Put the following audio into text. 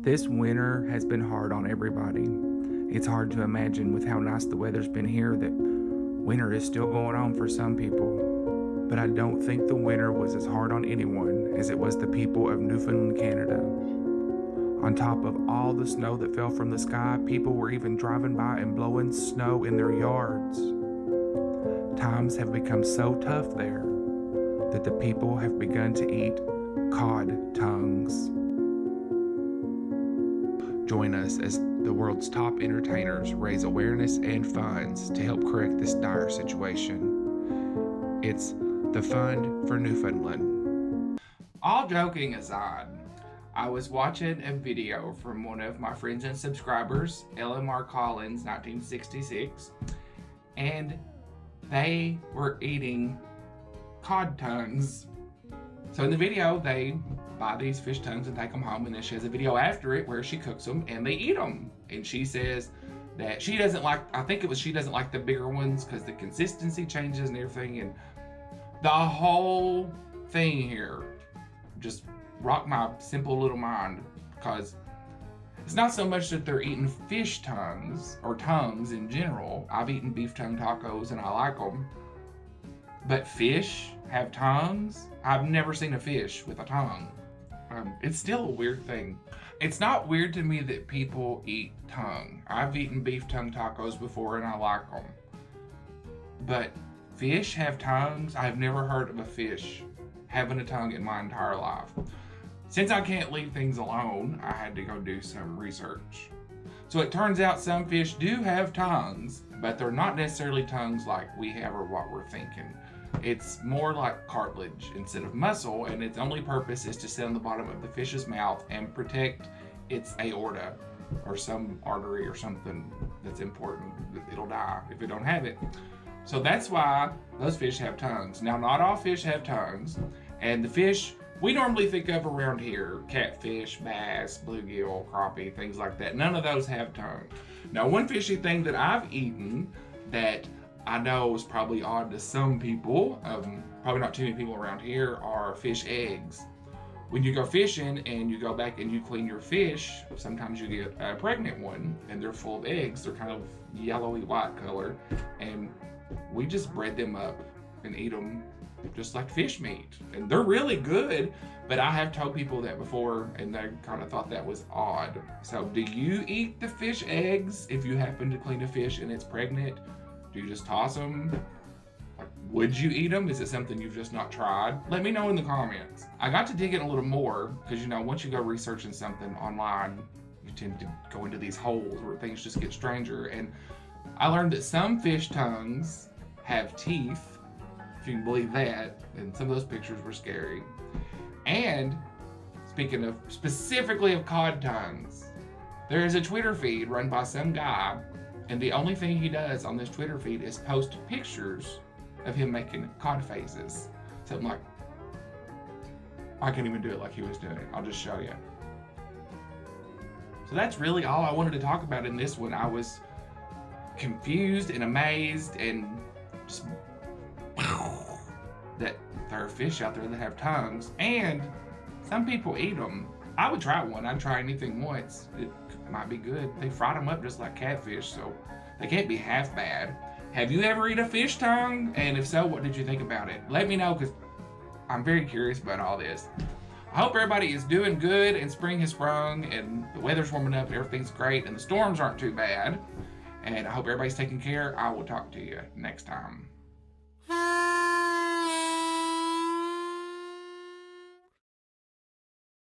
This winter has been hard on everybody. It's hard to imagine with how nice the weather's been here that winter is still going on for some people. But I don't think the winter was as hard on anyone as it was the people of Newfoundland, Canada. On top of all the snow that fell from the sky, people were even driving by and blowing snow in their yards. Times have become so tough there that the people have begun to eat cod tongues. Join us as the world's top entertainers raise awareness and funds to help correct this dire situation. It's the Fund for Newfoundland. All joking aside, I was watching a video from one of my friends and subscribers, LMR Collins 1966, and they were eating cod tongues. So in the video, they buy these fish tongues and take them home, and then she has a video after it where she cooks them and they eat them. And she says that she doesn't like, she doesn't like the bigger ones because the consistency changes and everything. And the whole thing here just rocked my simple little mind, because it's not so much that they're eating fish tongues or tongues in general. I've eaten beef tongue tacos and I like them. But fish have tongues? I've never seen a fish with a tongue. It's still a weird thing. It's not weird to me that people eat tongue. I've eaten beef tongue tacos before and I like them. But fish have tongues? I've never heard of a fish having a tongue in my entire life. Since I can't leave things alone, I had to go do some research. So it turns out some fish do have tongues, but they're not necessarily tongues like we have or what we're thinking. It's more like cartilage instead of muscle, and its only purpose is to sit on the bottom of the fish's mouth and protect its aorta or some artery or something that's important. It'll die if it don't have it. So that's why those fish have tongues. Now, not all fish have tongues, and the fish we normally think of around here, catfish, bass, bluegill, crappie, things like that, none of those have tongue. Now, one fishy thing that I've eaten that I know is probably odd to some people, probably not too many people around here, are fish eggs. When you go fishing and you go back and you clean your fish, sometimes you get a pregnant one and they're full of eggs. They're kind of yellowy white color, and we just bread them up and eat them just like fish meat. And they're really good, but I have told people that before and they kind of thought that was odd. So do you eat the fish eggs if you happen to clean a fish and it's pregnant? Do you just toss them? Like, would you eat them? Is it something you've just not tried? Let me know in the comments. I got to dig in a little more because, once you go researching something online, you tend to go into these holes where things just get stranger. And I learned that some fish tongues have teeth, if you can believe that. And some of those pictures were scary. And speaking of specifically of cod tongues, there is a Twitter feed run by some guy, and the only thing he does on this Twitter feed is post pictures of him making cod faces. Something like, I can't even do it like he was doing it. I'll just show you. So that's really all I wanted to talk about in this one. I was confused and amazed and just that there are fish out there that have tongues, and some people eat them. I would try one. I'd try anything once. It might be good. They fried them up just like catfish, so they can't be half bad. Have you ever eaten a fish tongue? And if so, what did you think about it? Let me know, because I'm very curious about all this. I hope everybody is doing good and spring has sprung and the weather's warming up and everything's great and the storms aren't too bad. And I hope everybody's taking care. I will talk to you next time.